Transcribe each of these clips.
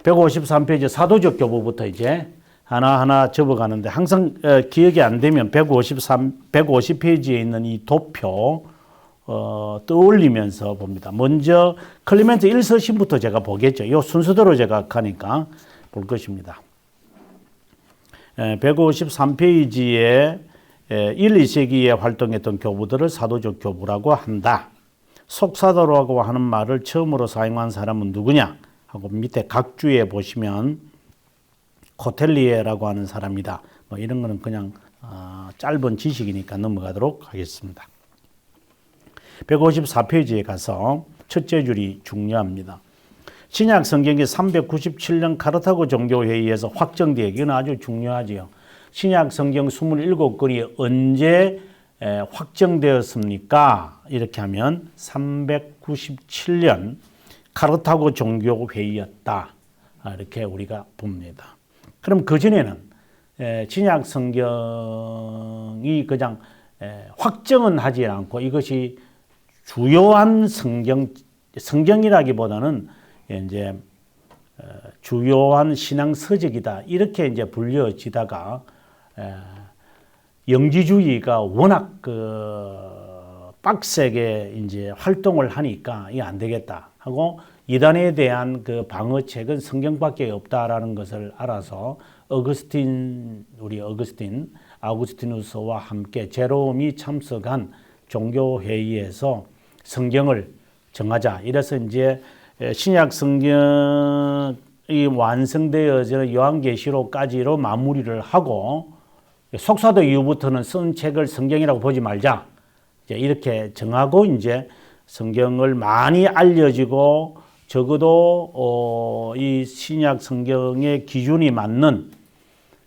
153페이지 사도적 교부부터 이제 하나하나 접어가는데 항상 기억이 안 되면 150페이지에 있는 이 도표 떠올리면서 봅니다. 먼저 클레멘트 1서신부터 제가 보겠죠. 이 순서대로 제가 가니까 볼 것입니다. 153페이지에 1, 2세기에 활동했던 교부들을 사도적 교부라고 한다. 속사도라고 하는 말을 처음으로 사용한 사람은 누구냐 하고 밑에 각주에 보시면 코텔리에라고 하는 사람이다. 뭐 이런 거는 그냥 짧은 지식이니까 넘어가도록 하겠습니다. 154페이지에 가서 첫째 줄이 중요합니다. 신약 성경이 397년 카르타고 종교회의에서 확정되어 이건 아주 중요하지요. 신약 성경 27권이 언제 확정되었습니까? 이렇게 하면 397년 카르타고 종교회의였다. 이렇게 우리가 봅니다. 그럼 그전에는 신약 성경이 그냥 확정은 하지 않고 이것이 주요한 성경이라기보다는 이제 주요한 신앙 서적이다. 이렇게 이제 불려지다가 영지주의가 워낙 빡세게 이제 활동을 하니까 이게 안 되겠다 하고 이단에 대한 그 방어책은 성경밖에 없다라는 것을 알아서 아우구스티누스와 함께 제롬이 참석한 종교회의에서 성경을 정하자. 이래서 이제 신약 성경이 완성되어지는 요한계시록까지로 마무리를 하고 속사도 이후부터는 쓴 책을 성경이라고 보지 말자. 이렇게 정하고 이제 성경을 많이 알려지고 적어도 이 신약 성경의 기준이 맞는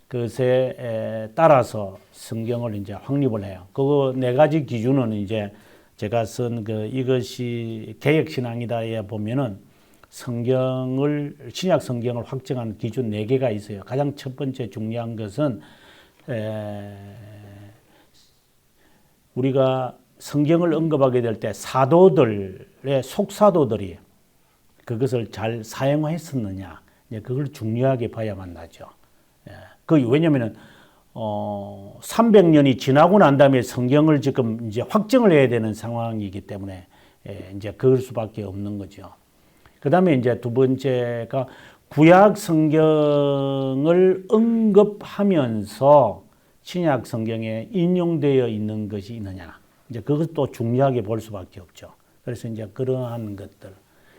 것에 따라서 성경을 이제 확립을 해요. 그 네 가지 기준은 이제 제가 쓴 이것이 개혁신앙이다에 보면은 신약 성경을 확정하는 기준 4개가 있어요. 가장 첫 번째 중요한 것은 우리가 성경을 언급하게 될 때 사도들의 속사도들이 그것을 잘 사용했었느냐, 그걸 중요하게 봐야만 나죠. 왜냐면은 300년이 지나고 난 다음에 성경을 지금 이제 확정을 해야 되는 상황이기 때문에 이제 그럴 수밖에 없는 거죠. 그 다음에 이제 두 번째가 구약 성경을 언급하면서 신약 성경에 인용되어 있는 것이 있느냐. 이제 그것도 중요하게 볼 수밖에 없죠. 그래서 이제 그러한 것들.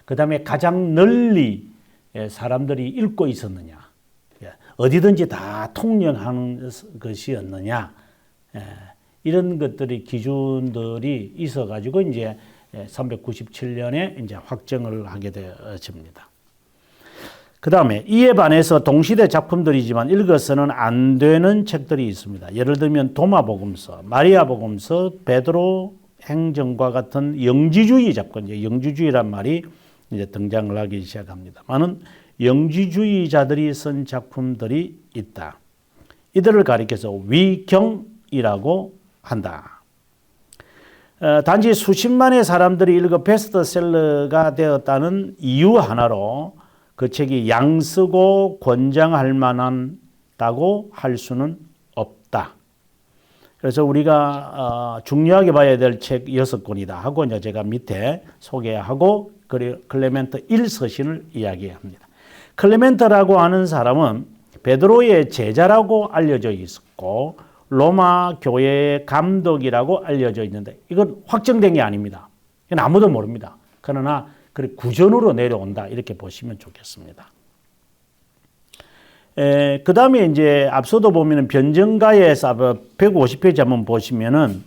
그 다음에 가장 널리 사람들이 읽고 있었느냐. 어디든지 다 통용하는 것이었느냐. 이런 것들이 기준들이 있어가지고 이제 397년에 이제 확정을 하게 되어집니다. 그 다음에 이에 반해서 동시대 작품들이지만 읽어서는 안 되는 책들이 있습니다. 예를 들면 도마복음서, 마리아복음서, 베드로 행전과 같은 영지주의 작품, 영지주의란 말이 이제 등장을 하기 시작합니다. 많은 영지주의자들이 쓴 작품들이 있다. 이들을 가리켜서 위경이라고 한다. 단지 수십만의 사람들이 읽어 베스트셀러가 되었다는 이유 하나로 그 책이 양쓰고 권장할 만하다고 할 수는 없다. 그래서 우리가 중요하게 봐야 될 책 6권이다 하고 이제 제가 밑에 소개하고 클레멘트 1서신을 이야기합니다. 클레멘트라고 하는 사람은 베드로의 제자라고 알려져 있었고 로마 교회의 감독이라고 알려져 있는데 이건 확정된 게 아닙니다. 이건 아무도 모릅니다. 그러나 구전으로 내려온다 이렇게 보시면 좋겠습니다. 그 다음에 이제 앞서도 보면은 변증가에서 150페이지 한번 보시면은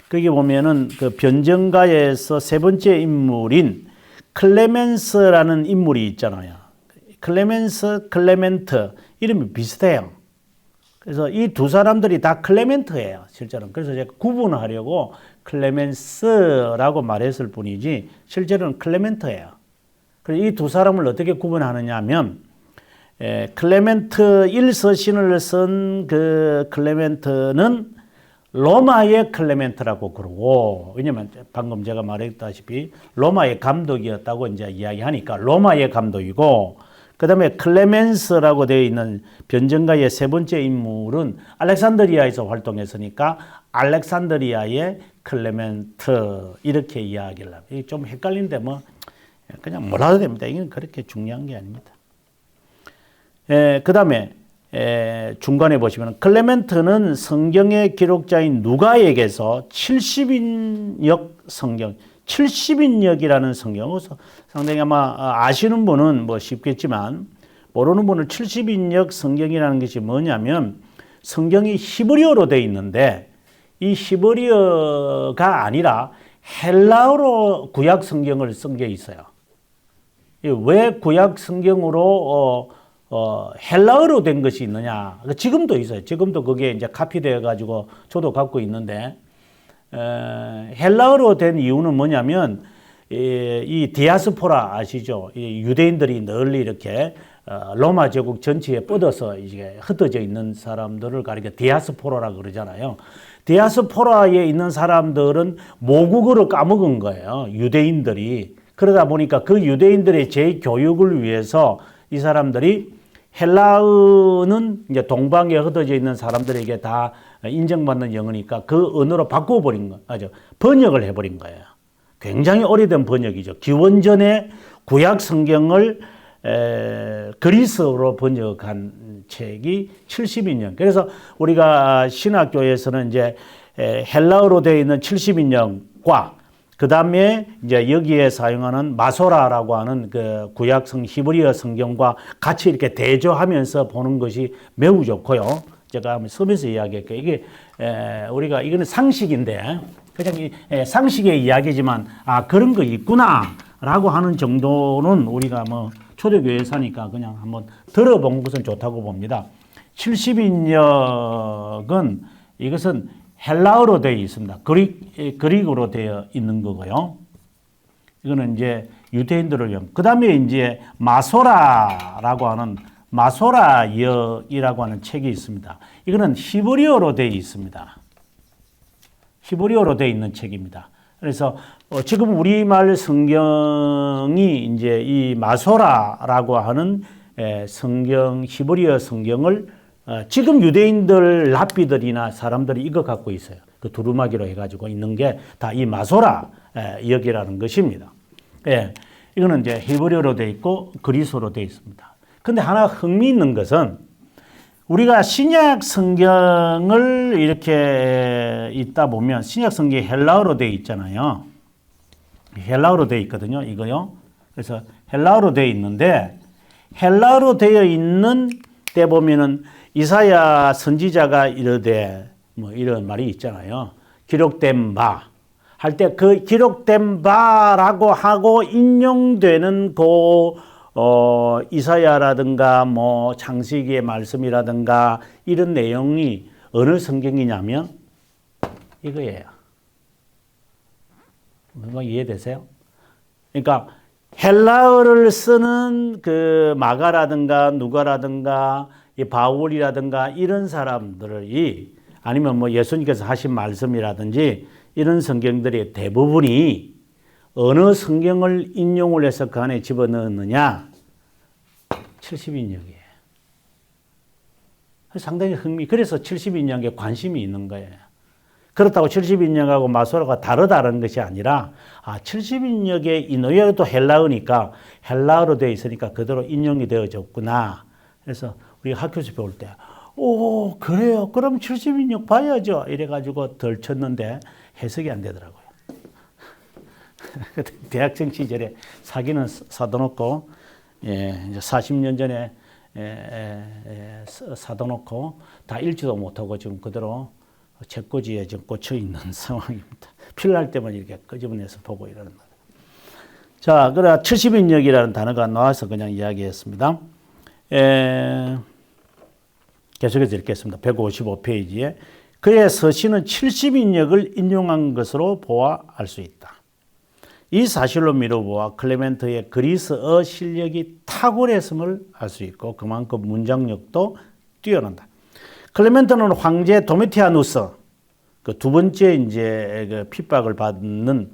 거기 보면은 그 변증가에서 세 번째 인물인 클레멘스라는 인물이 있잖아요. 클레멘트 이름이 비슷해요. 그래서 이 두 사람들이 다 클레멘트예요, 실제로는. 그래서 제가 구분하려고 클레멘스라고 말했을 뿐이지 실제로는 클레멘트예요. 그래서 이 두 사람을 어떻게 구분하느냐 하면 클레멘트 1서신을 쓴 그 클레멘트는 로마의 클레멘트라고 그러고, 왜냐면 방금 제가 말했다시피 로마의 감독이었다고 이제 이야기하니까 로마의 감독이고, 그다음에 클레멘스라고 되어 있는 변증가의 세 번째 인물은 알렉산드리아에서 활동했으니까 알렉산드리아의 클레멘트 이렇게 이야기를 합니다. 이게 좀 헷갈린데 뭐 그냥 몰라도 됩니다. 이건 그렇게 중요한 게 아닙니다. 그다음에 중간에 보시면 클레멘트는 성경의 기록자인 누가에게서 70인역 성경, 70인역이라는 성경을 상당히 아마 아시는 분은 뭐 쉽겠지만 모르는 분은 70인역 성경이라는 것이 뭐냐면 성경이 히브리어로 되어 있는데 이 히브리어가 아니라 헬라어로 구약 성경을 쓴 게 있어요. 왜 구약 성경으로 헬라어로 된 것이 있느냐? 지금도 있어요. 지금도 그게 이제 카피되어 가지고 저도 갖고 있는데 헬라어로 된 이유는 뭐냐면 이 디아스포라 아시죠? 이 유대인들이 널리 이렇게 로마 제국 전체에 뻗어서 이제 흩어져 있는 사람들을 가리켜 디아스포라라고 그러잖아요. 디아스포라에 있는 사람들은 모국어를 까먹은 거예요. 유대인들이. 그러다 보니까 그 유대인들의 재교육을 위해서 이 사람들이 헬라어는 이제 동방에 흩어져 있는 사람들에게 다 인정받는 영어니까 그 언어로 바꿔버린 거, 번역을 해버린 거예요. 굉장히 오래된 번역이죠. 기원전의 구약 성경을 그리스어로 번역한 책이 70인역. 그래서 우리가 신학교에서는 이제 헬라어로 되어 있는 70인역과 그 다음에 이제 여기에 사용하는 마소라라고 하는 그 구약성 히브리어 성경과 같이 이렇게 대조하면서 보는 것이 매우 좋고요. 제가 한번 서면서 이야기할게요. 이게 우리가 이거는 상식인데 그냥 상식의 이야기지만 그런 거 있구나라고 하는 정도는 우리가 뭐 초대교회 사니까 그냥 한번 들어본 것은 좋다고 봅니다. 70인역은 이것은 헬라어로 되어 있습니다. 그릭어로 되어 있는 거고요. 이거는 이제 유대인들을 위한. 그 다음에 이제 마소라라고 하는 마소라역이라고 하는 책이 있습니다. 이거는 히브리어로 되어 있습니다. 히브리어로 되어 있는 책입니다. 그래서 지금 우리말 성경이 이제 이 마소라라고 하는 성경, 히브리어 성경을 지금 유대인들 랍비들이나 사람들이 이거 갖고 있어요. 그 두루마기로 해가지고 있는 게 다 이 마소라 역이라는 것입니다. 이거는 이제 히브리어로 되어 있고 그리스어로 되어 있습니다. 근데 하나 흥미있는 것은 우리가 신약 성경을 이렇게 읽다 보면 신약 성경이 헬라어로 되어 있잖아요. 헬라어로 되어 있거든요. 이거요. 그래서 헬라어로 되어 있는데 헬라어로 되어 있는 때 보면은 이사야 선지자가 이르되 뭐 이런 말이 있잖아요. 기록된 바 할 때 그 기록된 바라고 하고 인용되는 이사야라든가 뭐 창세기의 말씀이라든가 이런 내용이 어느 성경이냐면 이거예요. 뭐 이해되세요? 그러니까 헬라어를 쓰는 그 마가라든가 누가라든가 이 바울이라든가 이런 사람들이 아니면 뭐 예수님께서 하신 말씀이라든지 이런 성경들의 대부분이 어느 성경을 인용을 해서 그 안에 집어넣느냐? 70인역이에요. 상당히 그래서 70인역에 관심이 있는 거예요. 그렇다고 70인역하고 마소라가 다르다는 것이 아니라 70인역의 인어도 헬라어니까 헬라어로 되어 있으니까 그대로 인용이 되어졌구나. 그래서 우리가 학교에서 배울 때 오 그래요? 그럼 70인역 봐야죠. 이래가지고 덜 쳤는데 해석이 안 되더라고요. 대학생 시절에 사기는 사둬놓고 이제 40년 전에 사둬놓고 다 읽지도 못하고 지금 그대로 책꽂이에 지금 꽂혀 있는 상황입니다. 필요할 때만 이렇게 끄집어내서 보고 이러는 거예요. 자, 그래 70인역이라는 단어가 나와서 그냥 이야기했습니다. 계속해서 읽겠습니다. 155페이지에 그의 서신은 70인역을 인용한 것으로 보아 알 수 있다. 이 사실로 미루보아 클레멘트의 그리스어 실력이 탁월했음을 알 수 있고 그만큼 문장력도 뛰어난다. 클레멘트는 황제 도미티아누스 그 두 번째 이제 그 핍박을 받는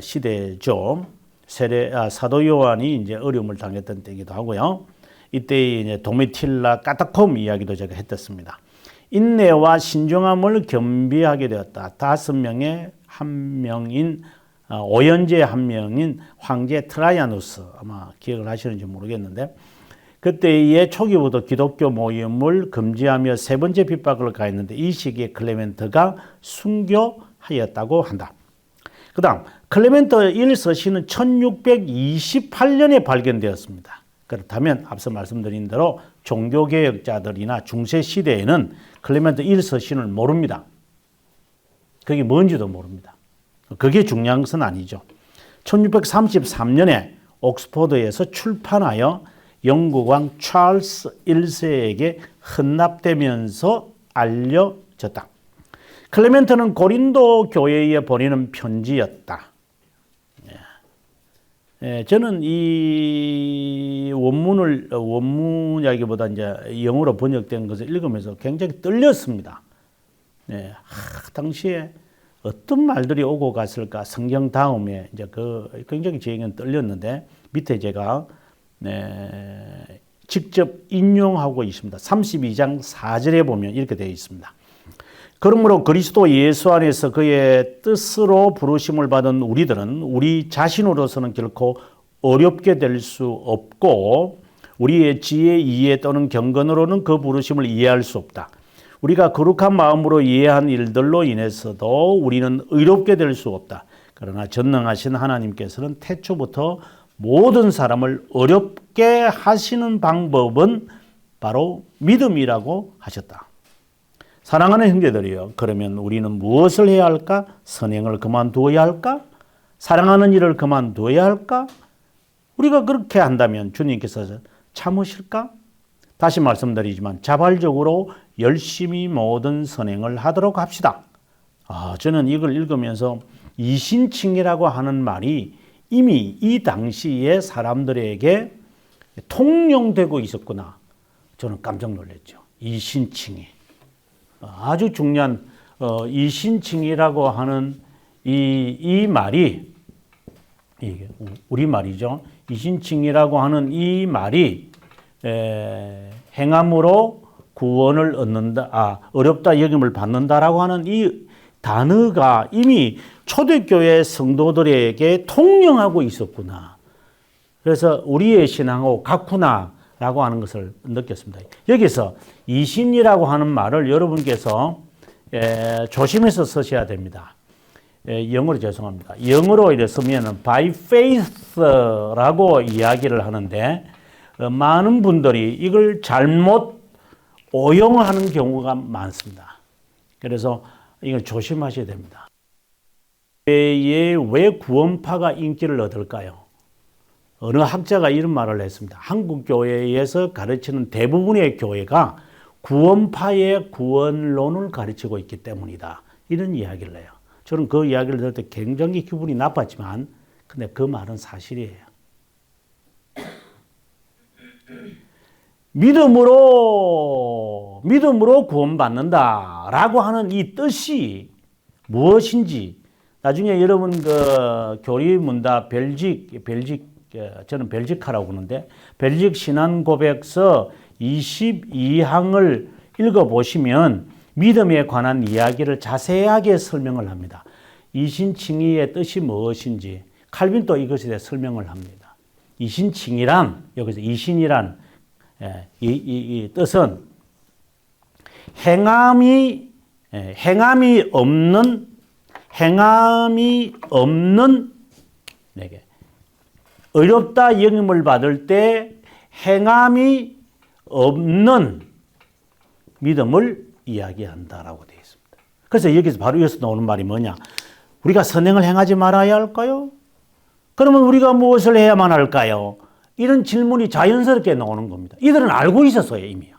시대죠. 사도 요한이 이제 어려움을 당했던 때이기도 하고요. 이때 이제 도미틸라 까타콤 이야기도 제가 했었습니다. 인내와 신중함을 겸비하게 되었다. 5명의 한 명인 오연제의 한 명인 황제 트라이아누스, 아마 기억을 하시는지 모르겠는데, 그때의 초기부터 기독교 모임을 금지하며 세 번째 핍박을 가했는데 이 시기에 클레멘트가 순교하였다고 한다. 그 다음 클레멘트 1서신은 1628년에 발견되었습니다. 그렇다면 앞서 말씀드린 대로 종교개혁자들이나 중세시대에는 클레멘트 1서신을 모릅니다. 그게 뭔지도 모릅니다. 그게 중요한 것은 아니죠. 1633년에 옥스퍼드에서 출판하여 영국 왕 찰스 1세에게 헌납되면서 알려졌다. 클레멘트는 고린도 교회에 보내는 편지였다. 저는 이 원문이라기보다 이제 영어로 번역된 것을 읽으면서 굉장히 떨렸습니다. 당시에 어떤 말들이 오고 갔을까 성경 다음에 이제 굉장히 저에게는 떨렸는데 밑에 제가 직접 인용하고 있습니다. 32장 4절에 보면 이렇게 되어 있습니다. 그러므로 그리스도 예수 안에서 그의 뜻으로 부르심을 받은 우리들은 우리 자신으로서는 결코 어렵게 될 수 없고 우리의 지혜, 이해 또는 경건으로는 그 부르심을 이해할 수 없다. 우리가 거룩한 마음으로 이해한 일들로 인해서도 우리는 의롭게 될 수 없다. 그러나 전능하신 하나님께서는 태초부터 모든 사람을 어렵게 하시는 방법은 바로 믿음이라고 하셨다. 사랑하는 형제들이여, 그러면 우리는 무엇을 해야 할까? 선행을 그만두어야 할까? 사랑하는 일을 그만두어야 할까? 우리가 그렇게 한다면 주님께서 참으실까? 다시 말씀드리지만 자발적으로 열심히 모든 선행을 하도록 합시다. 저는 이걸 읽으면서 이신칭이라고 하는 말이 이미 이 당시에 사람들에게 통용되고 있었구나. 저는 깜짝 놀랐죠. 이신칭이. 아주 중요한 이신칭이라고 하는 이 말이 우리 말이죠. 이신칭이라고 하는 이 말이 행함으로 구원을 얻는다, 어렵다 여김을 받는다라고 하는 이 단어가 이미 초대교회 성도들에게 통용하고 있었구나. 그래서 우리의 신앙하고 같구나라고 하는 것을 느꼈습니다. 여기서 이신이라고 하는 말을 여러분께서 조심해서 쓰셔야 됩니다. 영어로 죄송합니다. 영어로 이렇게 쓰면 by faith라고 이야기를 하는데 많은 분들이 이걸 잘못 오용하는 경우가 많습니다. 그래서 이걸 조심하셔야 됩니다. 왜 구원파가 인기를 얻을까요? 어느 학자가 이런 말을 했습니다. 한국 교회에서 가르치는 대부분의 교회가 구원파의 구원론을 가르치고 있기 때문이다. 이런 이야기를 해요. 저는 그 이야기를 들을 때 굉장히 기분이 나빴지만 근데 그 말은 사실이에요. 믿음으로 구원받는다라고 하는 이 뜻이 무엇인지 나중에 여러분 그 교리문답 저는 벨지카라고 하는데 벨직 신앙고백서 22항을 읽어보시면 믿음에 관한 이야기를 자세하게 설명을 합니다. 이신칭의의 뜻이 무엇인지 칼빈도 이것에 대해 설명을 합니다. 이신칭의란 여기서 이신이란 이 뜻은 행함이 없는 내게 어렵다 영임을 받을 때 행함이 없는 믿음을 이야기한다라고 되어 있습니다. 그래서 여기서 바로 이어서 나오는 말이 뭐냐? 우리가 선행을 행하지 말아야 할까요? 그러면 우리가 무엇을 해야만 할까요? 이런 질문이 자연스럽게 나오는 겁니다. 이들은 알고 있었어요, 이미요.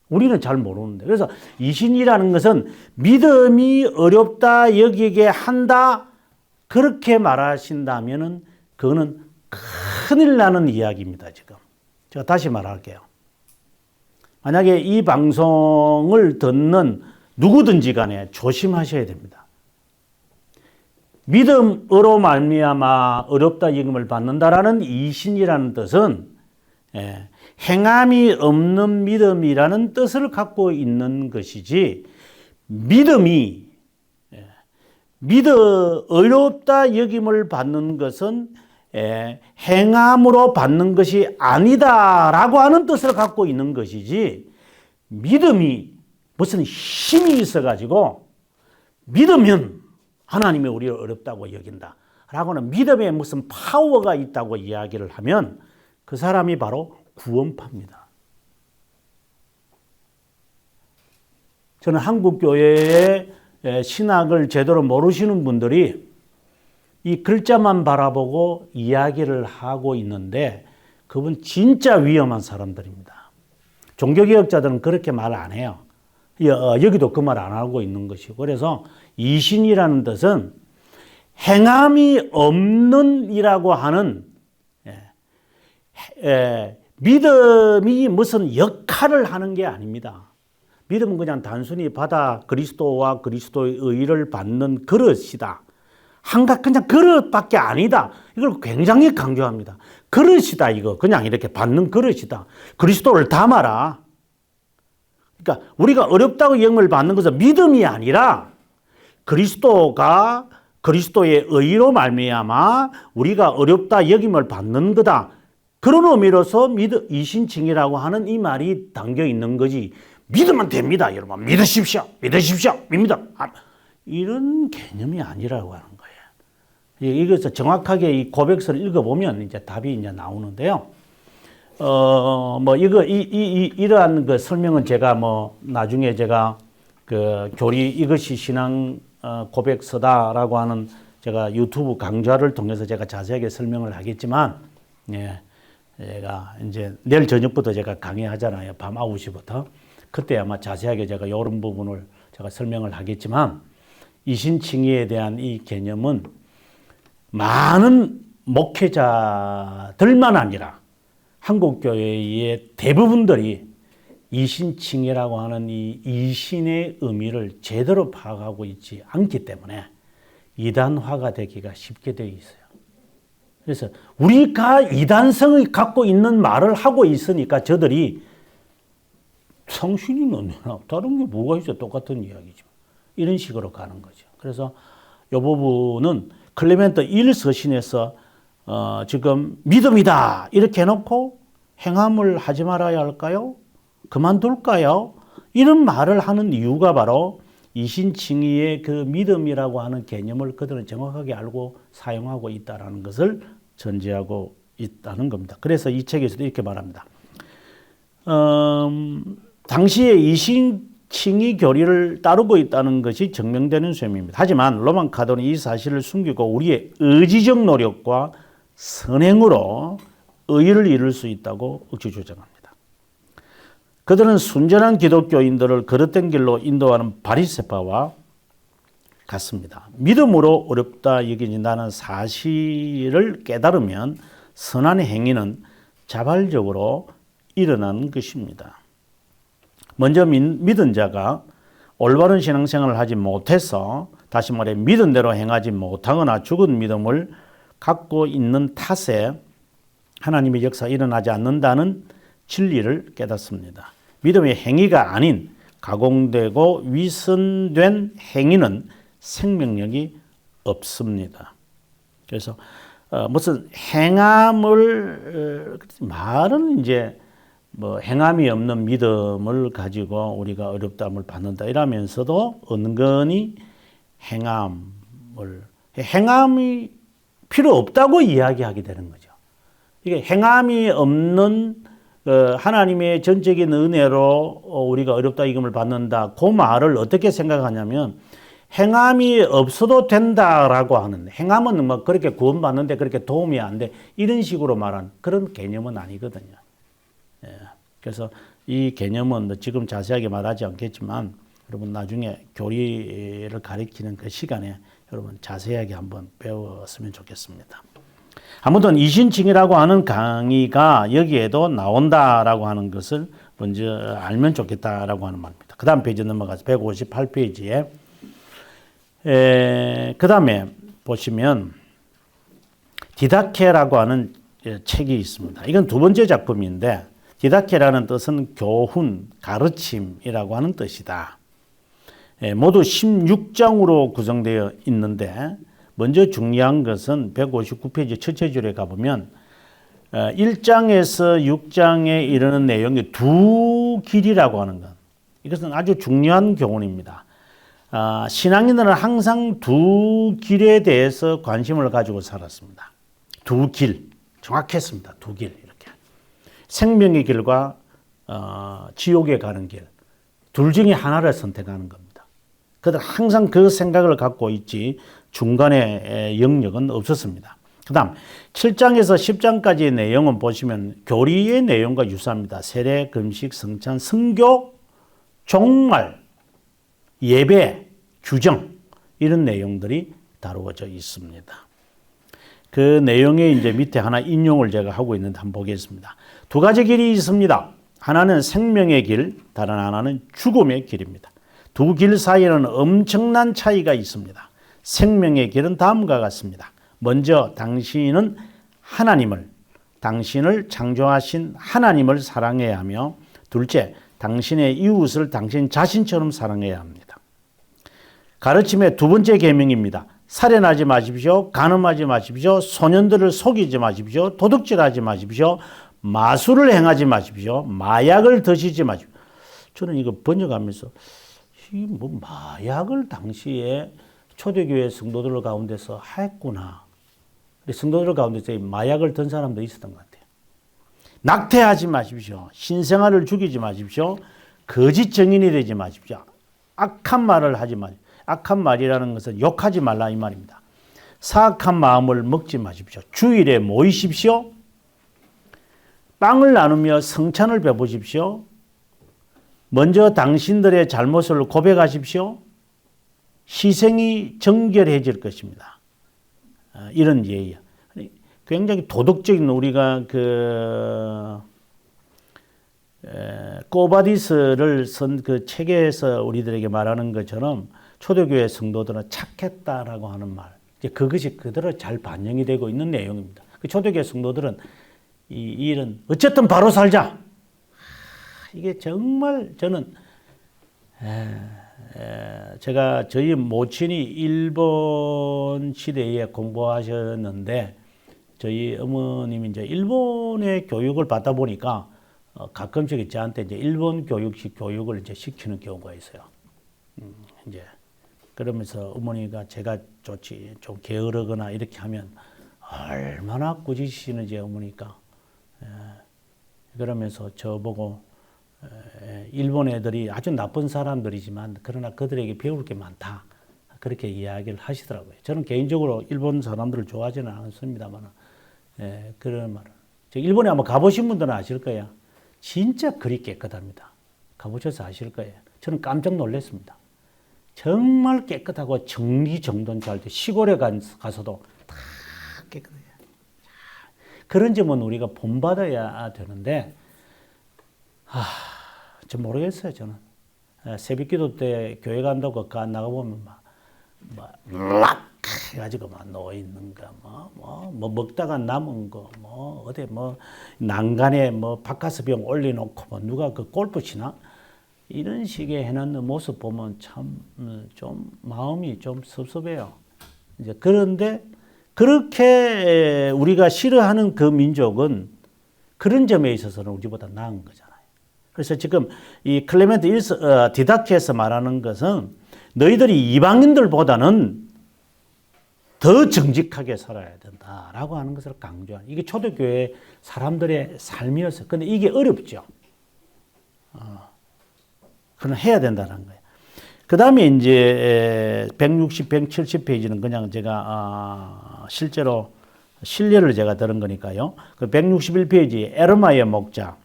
우리는 잘 모르는데. 그래서 이신이라는 것은 믿음이 어렵다 여기게 한다 그렇게 말하신다면은 그거는 큰일 나는 이야기입니다, 지금. 제가 다시 말할게요. 만약에 이 방송을 듣는 누구든지 간에 조심하셔야 됩니다. 믿음으로 말미암아 어렵다 여김을 받는다라는 이신이라는 뜻은 행함이 없는 믿음이라는 뜻을 갖고 있는 것이지, 믿음이 어렵다 여김을 받는 것은 행함으로 받는 것이 아니다라고 하는 뜻을 갖고 있는 것이지, 믿음이 무슨 힘이 있어가지고 믿으면 하나님이 우리를 어렵다고 여긴다 라고는, 믿음에 무슨 파워가 있다고 이야기를 하면 그 사람이 바로 구원파입니다. 저는 한국 교회의 신학을 제대로 모르시는 분들이 이 글자만 바라보고 이야기를 하고 있는데, 그분 진짜 위험한 사람들입니다. 종교개혁자들은 그렇게 말 안 해요. 여기도 그 말 안 하고 있는 것이고, 그래서 이신이라는 뜻은 행함이 없는 이라고 하는, 믿음이 무슨 역할을 하는 게 아닙니다. 믿음은 그냥 단순히 받아 그리스도와 그리스도의 의를 받는 그릇이다. 그냥 그릇밖에 아니다. 이걸 굉장히 강조합니다. 그릇이다, 이거. 그냥 이렇게 받는 그릇이다. 그리스도를 담아라. 그러니까 우리가 어렵다고 영을 받는 것은 믿음이 아니라 그리스도가 그리스도의 의로 말미암아 우리가 어렵다 여김을 받는 거다. 그런 의미로서 이신칭이라고 하는 이 말이 담겨 있는 거지. 믿으면 됩니다, 여러분. 믿으십시오. 믿습니다. 이런 개념이 아니라고 하는 거예요. 이것을 정확하게 이 고백서를 읽어보면 이제 답이 이제 나오는데요. 이러한 그 설명은 제가 나중에 제가 그 교리 이것이 신앙 고백서다라고 하는 제가 유튜브 강좌를 통해서 제가 자세하게 설명을 하겠지만, 제가 이제 내일 저녁부터 제가 강의하잖아요. 밤 9시부터. 그때 아마 자세하게 제가 이런 부분을 제가 설명을 하겠지만, 이신칭의에 대한 이 개념은 많은 목회자들만 아니라 한국교회의 대부분들이 이신칭의라고 하는 이 이신의 의미를 제대로 파악하고 있지 않기 때문에 이단화가 되기가 쉽게 되어 있어요. 그래서 우리가 이단성을 갖고 있는 말을 하고 있으니까 저들이 성신이 없나? 다른 게 뭐가 있어? 똑같은 이야기죠. 이런 식으로 가는 거죠. 그래서 이 부분은 클레멘트 1서신에서 지금 믿음이다 이렇게 해놓고 행함을 하지 말아야 할까요? 그만둘까요? 이런 말을 하는 이유가 바로 이신칭의의 그 믿음이라고 하는 개념을 그들은 정확하게 알고 사용하고 있다는 것을 전제하고 있다는 겁니다. 그래서 이 책에서도 이렇게 말합니다. 당시에 이신칭의 교리를 따르고 있다는 것이 증명되는 셈입니다. 하지만 로만 카톨은 이 사실을 숨기고 우리의 의지적 노력과 선행으로 의를 이룰 수 있다고 억지 주장합니다. 그들은 순전한 기독교인들을 거듭된 길로 인도하는 바리새파와 같습니다. 믿음으로 어렵다 여겨진다는 사실을 깨달으면 선한 행위는 자발적으로 일어나는 것입니다. 먼저 믿은 자가 올바른 신앙생활을 하지 못해서, 다시 말해 믿은 대로 행하지 못하거나 죽은 믿음을 갖고 있는 탓에 하나님의 역사가 일어나지 않는다는 진리를 깨닫습니다. 믿음의 행위가 아닌 가공되고 위선된 행위는 생명력이 없습니다. 그래서 무슨 행함을, 말은 이제 행함이 없는 믿음을 가지고 우리가 어렵다함을 받는다 이러면서도 은근히 행함이 필요 없다고 이야기하게 되는 거죠. 이게 행함이 없는 하나님의 전적인 은혜로 우리가 어렵다 이금을 받는다, 그 말을 어떻게 생각하냐면 행함이 없어도 된다라고 하는, 행함은 그렇게 구원받는데 그렇게 도움이 안 돼 이런 식으로 말하는 그런 개념은 아니거든요. 그래서 이 개념은 지금 자세하게 말하지 않겠지만 여러분 나중에 교리를 가르치는 그 시간에 여러분 자세하게 한번 배웠으면 좋겠습니다. 아무튼 이신칭이라고 하는 강의가 여기에도 나온다라고 하는 것을 먼저 알면 좋겠다라고 하는 말입니다. 그 다음 페이지 넘어가서 158페이지에 그 다음에 보시면 디다케라고 하는 책이 있습니다. 이건 두 번째 작품인데 디다케라는 뜻은 교훈, 가르침이라고 하는 뜻이다. 모두 16장으로 구성되어 있는데 먼저 중요한 것은 159페이지 첫째 줄에 가보면 1장에서 6장에 이르는 내용이 두 길이라고 하는 것. 이것은 아주 중요한 교훈입니다. 신앙인들은 항상 두 길에 대해서 관심을 가지고 살았습니다. 두 길, 정확했습니다. 두 길 이렇게. 생명의 길과 지옥에 가는 길. 둘 중에 하나를 선택하는 겁니다. 그들 항상 그 생각을 갖고 있지 중간에 영역은 없었습니다. 그 다음 7장에서 10장까지의 내용은 보시면 교리의 내용과 유사합니다. 세례, 금식, 성찬, 선교, 종말, 예배, 규정 이런 내용들이 다루어져 있습니다. 그 내용에 이제 밑에 하나 인용을 제가 하고 있는데 한번 보겠습니다. 두 가지 길이 있습니다. 하나는 생명의 길, 다른 하나는 죽음의 길입니다. 두 길 사이에는 엄청난 차이가 있습니다. 생명의 길은 다음과 같습니다. 먼저 당신은 당신을 창조하신 하나님을 사랑해야 하며 둘째, 당신의 이웃을 당신 자신처럼 사랑해야 합니다. 가르침의 두 번째 계명입니다. 살인하지 마십시오. 간음하지 마십시오. 소년들을 속이지 마십시오. 도둑질하지 마십시오. 마술을 행하지 마십시오. 마약을 드시지 마십시오. 저는 이거 번역하면서 뭐 마약을 당시에 초대교회 성도들 가운데서 했구나. 성도들 가운데서 마약을 든 사람도 있었던 것 같아요. 낙태하지 마십시오. 신생아를 죽이지 마십시오. 거짓 증인이 되지 마십시오. 악한 말을 하지 마십시오. 악한 말이라는 것은 욕하지 말라 이 말입니다. 사악한 마음을 먹지 마십시오. 주일에 모이십시오. 빵을 나누며 성찬을 베푸십시오. 먼저 당신들의 잘못을 고백하십시오. 희생이 정결해질 것입니다. 이런 예의야. 굉장히 도덕적인 우리가 꼬바디스를 쓴 그 책에서 우리들에게 말하는 것처럼 초대교회 성도들은 착했다라고 하는 말. 이제 그것이 그대로 잘 반영이 되고 있는 내용입니다. 그 초대교회 성도들은 이 일은 어쨌든 바로 살자. 이게 정말 저는 제가 저희 모친이 일본 시대에 공부하셨는데 저희 어머님이 이제 일본의 교육을 받다 보니까 가끔씩 저한테 이제 일본 교육식 교육을 이제 시키는 경우가 있어요. 이제 그러면서 어머니가 제가 좋지 좀 게으르거나 이렇게 하면 얼마나 꾸짖으시는지 어머니까. 그러면서 저보고 일본 애들이 아주 나쁜 사람들이지만 그러나 그들에게 배울 게 많다. 그렇게 이야기를 하시더라고요. 저는 개인적으로 일본 사람들을 좋아하지는 않습니다만 그런 말을. 일본에 한번 가보신 분들은 아실 거예요. 진짜 그리 깨끗합니다. 가보셔서 아실 거예요. 저는 깜짝 놀랐습니다. 정말 깨끗하고 정리정돈 잘 돼. 시골에 가서도 다 깨끗해요. 그런 점은 우리가 본받아야 되는데 좀 모르겠어요, 저는. 새벽 기도 때 교회 간다고 나가보면 막 해가지고 막 누워있는 거, 먹다가 남은 거, 어디 난간에 박카스병 올려놓고 누가 그 골프 치나? 이런 식의 해놓는 모습 보면 참 좀 마음이 좀 섭섭해요. 이제 그런데 그렇게 우리가 싫어하는 그 민족은 그런 점에 있어서는 우리보다 나은 거잖아요. 그래서 지금 이 클레멘트 디다케에서 말하는 것은 너희들이 이방인들보다는 더 정직하게 살아야 된다라고 하는 것을 강조하는 이게 초대교회 사람들의 삶이었어요. 근데 이게 어렵죠. 그건 해야 된다는 거예요. 그 다음에 이제 160, 170페이지는 그냥 제가 실제로 신뢰를 제가 들은 거니까요. 그 161페이지 에르마의 목자.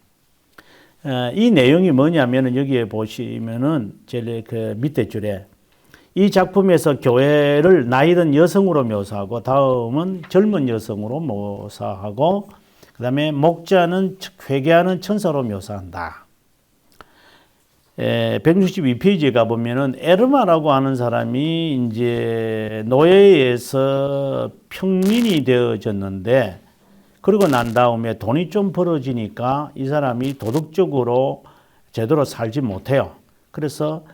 이 내용이 뭐냐면은 여기에 보시면은 제일 그 밑에 줄에 이 작품에서 교회를 나이든 여성으로 묘사하고 다음은 젊은 여성으로 묘사하고 그다음에 목자는 회개하는 천사로 묘사한다. 162페이지에 가보면은 에르마라고 하는 사람이 이제 노예에서 평민이 되어졌는데 그러고 난 다음에 돈이 좀 벌어지니까 이 사람이 도덕적으로 제대로 살지 못해요. 그래서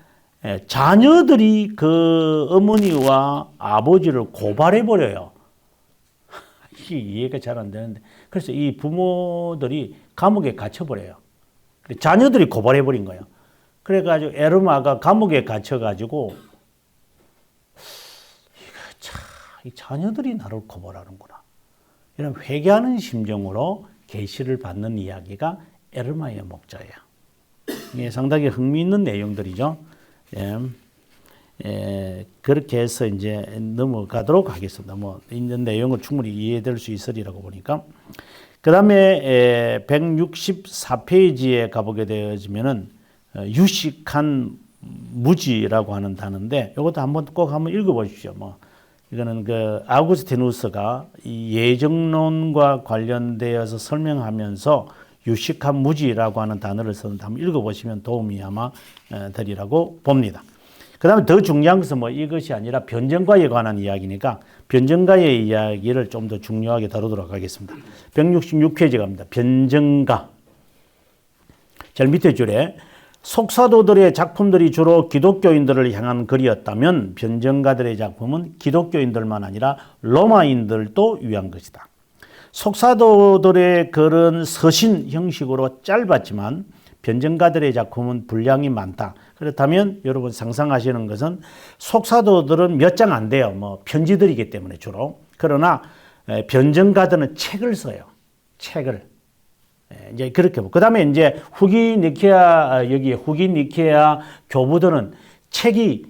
자녀들이 그 어머니와 아버지를 고발해 버려요. 이해가 잘 안 되는데, 그래서 이 부모들이 감옥에 갇혀 버려요. 자녀들이 고발해 버린 거예요. 그래가지고 에르마가 감옥에 갇혀가지고 이 자녀들이 나를 고발하는구나, 이런 회개하는 심정으로 계시를 받는 이야기가 에르마의 목자예요. 이게 상당히 흥미있는 내용들이죠. 그렇게 해서 이제 넘어가도록 하겠습니다. 뭐 있는 내용을 충분히 이해될 수 있으리라고 보니까. 그 다음에 164페이지에 가보게 되어지면은 유식한 무지라고 하는 단어인데, 이것도 한번 읽어보십시오. 뭐 이거는 그 아우구스티누스가 이 예정론과 관련되어서 설명하면서 유식한 무지라고 하는 단어를 썼는데, 한번 읽어보시면 도움이 아마 되리라고 봅니다. 그 다음에 더 중요한 것은 뭐 이것이 아니라 변증가에 관한 이야기니까 변증가의 이야기를 좀 더 중요하게 다루도록 하겠습니다. 166페이지 갑니다. 변증가. 제일 밑에 줄에 속사도들의 작품들이 주로 기독교인들을 향한 글이었다면 변증가들의 작품은 기독교인들만 아니라 로마인들도 위한 것이다. 속사도들의 글은 서신 형식으로 짧았지만 변증가들의 작품은 분량이 많다. 그렇다면 여러분 상상하시는 것은 속사도들은 몇 장 안 돼요. 뭐 편지들이기 때문에 주로. 그러나 변증가들은 책을 써요. 책을. 이제 그렇게 보고. 그다음에 이제 후기 니케아 교부들은 책이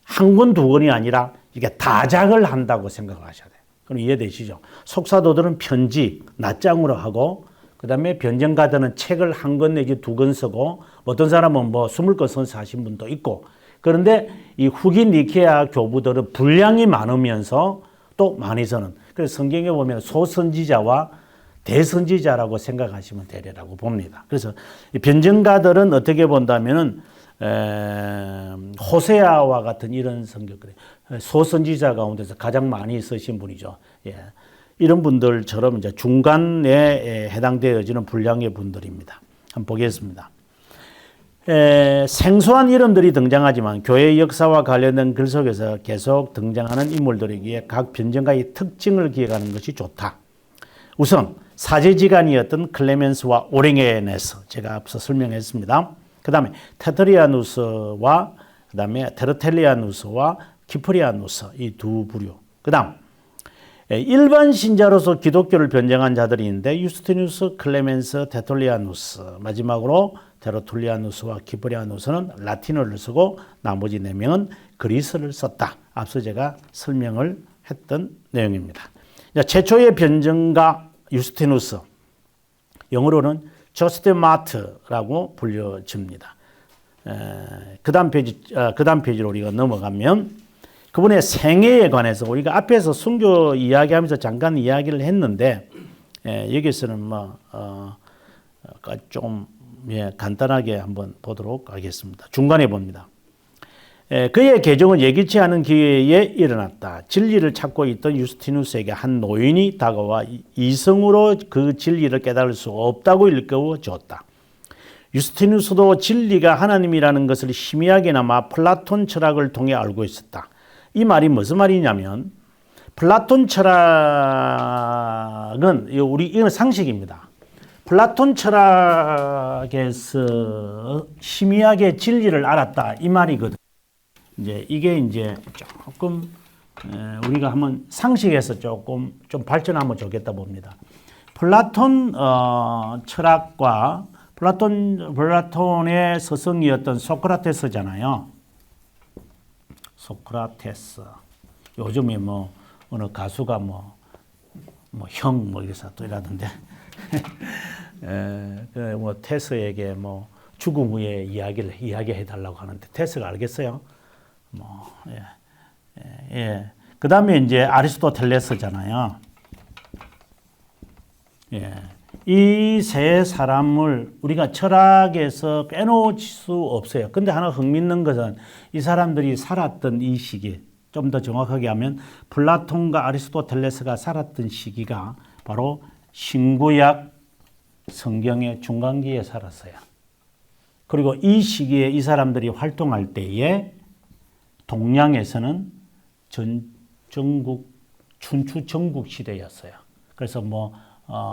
한 권 두 권이 아니라 이게 다작을 한다고 생각을 하셔야 돼요. 그럼 이해되시죠? 속사도들은 편지 낱장으로 하고, 그 다음에 변증가들은 책을 한 권 내지 두 권 쓰고, 어떤 사람은 뭐 20권 써서 하신 분도 있고. 그런데 이 후기 니케아 교부들은 분량이 많으면서 또 많이 쓰는. 그래서 성경에 보면 소선지자와 대선지자라고 생각하시면 되리라고 봅니다. 그래서 이 변증가들은 어떻게 본다면은 호세아와 같은 이런 성격들, 소선지자 가운데서 가장 많이 쓰신 분이죠. 예. 이런 분들처럼 이제 중간에 해당되어지는 분량의 분들입니다. 한번 보겠습니다. 생소한 이름들이 등장하지만 교회 역사와 관련된 글 속에서 계속 등장하는 인물들에게 각 변증가의 특징을 기억하는 것이 좋다. 우선 사제지간이었던 클레멘스와 오랭게네스, 제가 앞서 설명했습니다. 그 다음에 테트리아누스와 그 다음에 테르텔리아누스와 키프리아누스, 이 두 부류. 그 다음 일반 신자로서 기독교를 변증한 자들이 있는데 유스티누스, 클레멘스, 테톨리아누스, 마지막으로 테르툴리아누스와 키프리아누스는 라틴어를 쓰고 나머지 4명은 그리스를 썼다. 앞서 제가 설명을 했던 내용입니다. 최초의 변증가 유스티누스, 영어로는 저스틴 마트라고 불려집니다. 그 다음 페이지로 우리가 넘어가면 그분의 생애에 관해서 우리가 앞에서 순교 이야기하면서 잠깐 이야기를 했는데, 여기서는 좀 간단하게 한번 보도록 하겠습니다. 중간에 봅니다. 그의 개종은 예기치 않은 기회에 일어났다. 진리를 찾고 있던 유스티누스에게 한 노인이 다가와 이성으로 그 진리를 깨달을 수 없다고 일깨워 주었다. 유스티누스도 진리가 하나님이라는 것을 희미하게나마 플라톤 철학을 통해 알고 있었다. 이 말이 무슨 말이냐면, 플라톤 철학은 이건 상식입니다. 플라톤 철학에서 희미하게 진리를 알았다, 이 말이거든. 이게 조금 우리가 한번 상식에서 조금 좀 발전하면 좋겠다 봅니다. 플라톤 철학과 플라톤의 스승이었던 소크라테스잖아요. 소크라테스. 요즘에 뭐 어느 가수가 형 이래서 또 이러던데. 테스에게 죽음 후에 이야기해 달라고 하는데 테스가 알겠어요? 그 다음에 이제 아리스토텔레스잖아요. 이 세 사람을 우리가 철학에서 빼놓을 수 없어요. 근데 하나 흥미있는 것은 이 사람들이 살았던 이 시기, 좀 더 정확하게 하면 플라톤과 아리스토텔레스가 살았던 시기가 바로 신구약 성경의 중간기에 살았어요. 그리고 이 시기에 이 사람들이 활동할 때에 동양에서는 전국 춘추 전국 시대였어요. 그래서 뭐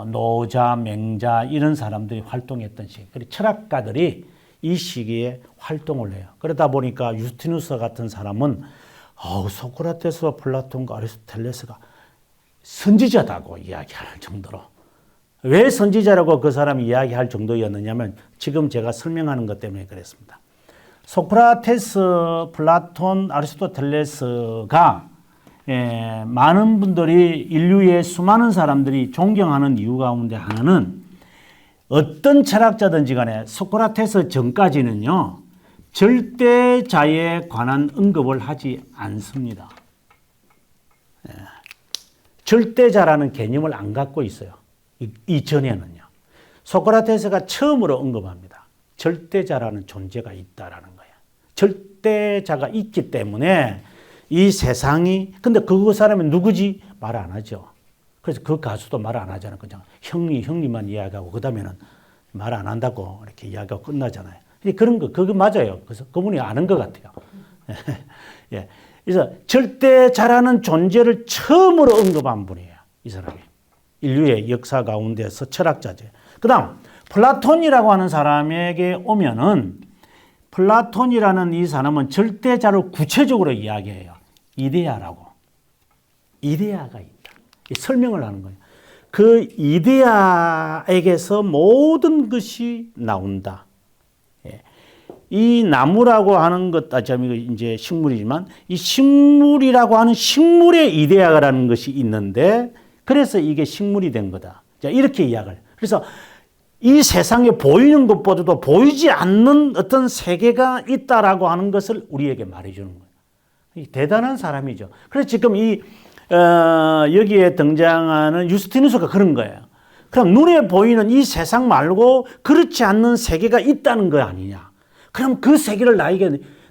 노자, 맹자 이런 사람들이 활동했던 시기. 그리고 철학가들이 이 시기에 활동을 해요. 그러다 보니까 유스티누스 같은 사람은 소크라테스와 플라톤과 아리스토텔레스가 선지자다고 이야기할 정도로. 왜 선지자라고 그 사람이 이야기할 정도였느냐면 지금 제가 설명하는 것 때문에 그랬습니다. 소크라테스, 플라톤, 아리스토텔레스가 많은 분들이 인류의 수많은 사람들이 존경하는 이유 가운데 하나는 어떤 철학자든지 간에 소크라테스 전까지는요, 절대자에 관한 언급을 하지 않습니다. 절대자라는 개념을 안 갖고 있어요. 이전에는요. 소크라테스가 처음으로 언급합니다. 절대자라는 존재가 있다라는 거예요. 절대자가 있기 때문에 이 세상이, 근데 그 사람이 누구지? 말 안 하죠. 그래서 그 가수도 말 안 하잖아요. 그냥 형님만 이야기하고, 그 다음에는 말 안 한다고 이렇게 이야기하고 끝나잖아요. 그런 거, 그거 맞아요. 그래서 그분이 아는 것 같아요. 예. 그래서 절대자라는 존재를 처음으로 언급한 분이에요. 이 사람이. 인류의 역사 가운데서 철학자죠. 그 다음, 플라톤이라고 하는 사람에게 오면은, 플라톤이라는 이 사람은 절대자를 구체적으로 이야기해요. 이데아라고. 이데아가 있다. 설명을 하는 거예요. 그 이데아에게서 모든 것이 나온다. 이 나무라고 하는 것, 이제 식물이지만, 이 식물이라고 하는 식물의 이데아라는 것이 있는데, 그래서 이게 식물이 된 거다. 자, 이렇게 이야기를. 그래서 이 세상에 보이는 것보다도 보이지 않는 어떤 세계가 있다라고 하는 것을 우리에게 말해주는 거예요. 대단한 사람이죠. 그래서 지금 여기에 등장하는 유스티누스가 그런 거예요. 그럼 눈에 보이는 이 세상 말고 그렇지 않는 세계가 있다는 거 아니냐. 그럼 그 세계를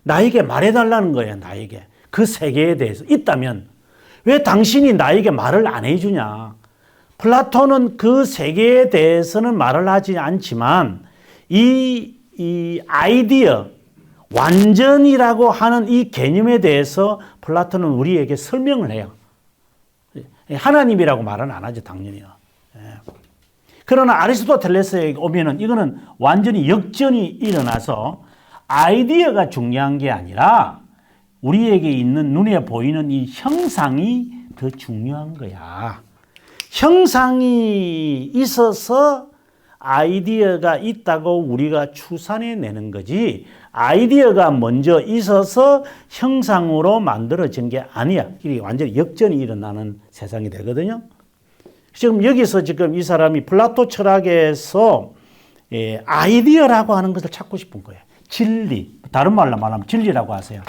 나에게 말해달라는 거예요. 나에게. 그 세계에 대해서 있다면 왜 당신이 나에게 말을 안 해주냐. 플라톤은 그 세계에 대해서는 말을 하지 않지만 이 아이디어, 완전이라고 하는 이 개념에 대해서 플라톤은 우리에게 설명을 해요. 하나님이라고 말은 안 하죠, 당연히요. 그러나 아리스토텔레스에 오면은 이거는 완전히 역전이 일어나서 아이디어가 중요한 게 아니라 우리에게 있는 눈에 보이는 이 형상이 더 중요한 거야. 형상이 있어서 아이디어가 있다고 우리가 추산해내는 거지, 아이디어가 먼저 있어서 형상으로 만들어진 게 아니야. 이게 완전히 역전이 일어나는 세상이 되거든요. 지금 여기서 지금 이 사람이 플라토 철학에서 아이디어라고 하는 것을 찾고 싶은 거예요. 진리. 다른 말로 말하면 진리라고 하세요.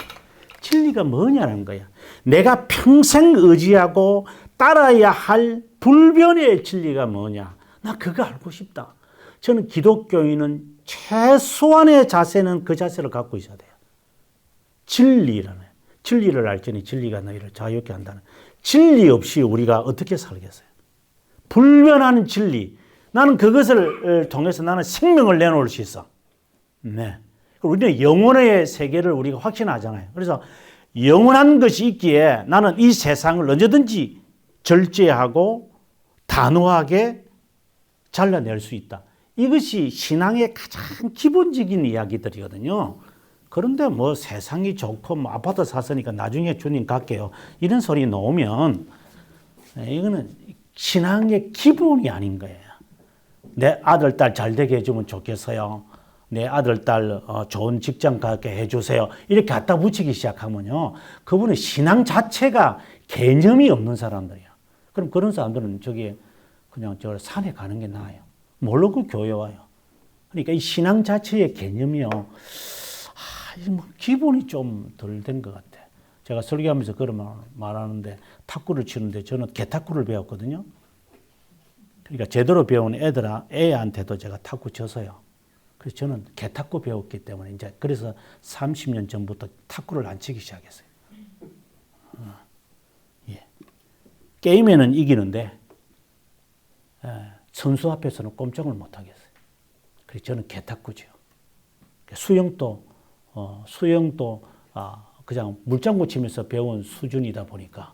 진리가 뭐냐는 거야. 내가 평생 의지하고 따라야 할 불변의 진리가 뭐냐. 나 그거 알고 싶다. 저는 기독교인은 최소한의 자세는 그 자세를 갖고 있어야 돼요. 진리라는. 진리를 알지니 진리가 너희를 자유케 한다는. 진리 없이 우리가 어떻게 살겠어요? 불변하는 진리. 나는 그것을 통해서 나는 생명을 내놓을 수 있어. 네. 우리는 영혼의 세계를 우리가 확신하잖아요. 그래서 영원한 것이 있기에 나는 이 세상을 언제든지 절제하고 단호하게 잘라낼 수 있다. 이것이 신앙의 가장 기본적인 이야기들이거든요. 그런데 뭐 세상이 좋고 뭐 아파트 샀으니까 나중에 주님 갈게요. 이런 소리 나오면 이거는 신앙의 기본이 아닌 거예요. 내 아들, 딸 잘 되게 해주면 좋겠어요. 내 아들, 딸 좋은 직장 가게 해주세요. 이렇게 갖다 붙이기 시작하면요. 그분의 신앙 자체가 개념이 없는 사람들이에요. 그럼 그런 사람들은 그냥 저 산에 가는 게 나아요. 모르고 교회 와요. 그러니까 이 신앙 자체의 개념이요. 기본이 좀 덜 된 것 같아. 제가 설교하면서 그런 말하는데 탁구를 치는데 저는 개탁구를 배웠거든요. 그러니까 제대로 배운 애한테도 제가 탁구 쳤어요. 그래서 저는 개탁구 배웠기 때문에 이제 그래서 30년 전부터 탁구를 안 치기 시작했어요. 예. 게임에는 이기는데 선수 앞에서는 꼼짝을 못 하겠어요. 그래서 저는 개탁구죠. 수영도 그냥 물장구 치면서 배운 수준이다 보니까,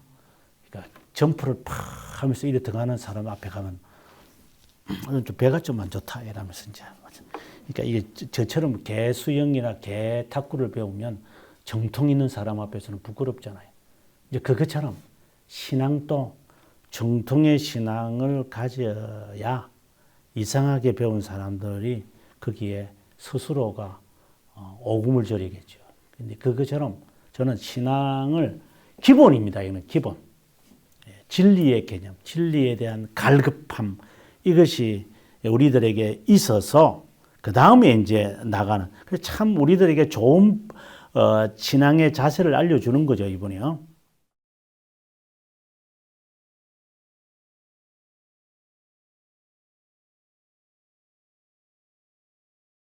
그러니까 점프를 팍 하면서 이래 들어가는 사람 앞에 가면 좀 배가 좀 안 좋다 이러면서 이제, 그러니까 이게 저처럼 개 수영이나 개 탁구를 배우면 정통 있는 사람 앞에서는 부끄럽잖아요. 이제 그것처럼 신앙도 정통의 신앙을 가져야 이상하게 배운 사람들이 거기에 스스로가 오금을 저리겠죠. 근데 그것처럼 저는 신앙을 기본입니다. 이거는 기본. 진리의 개념, 진리에 대한 갈급함, 이것이 우리들에게 있어서 그 다음에 이제 나가는. 그래서 참 우리들에게 좋은 신앙의 자세를 알려주는 거죠, 이번에요.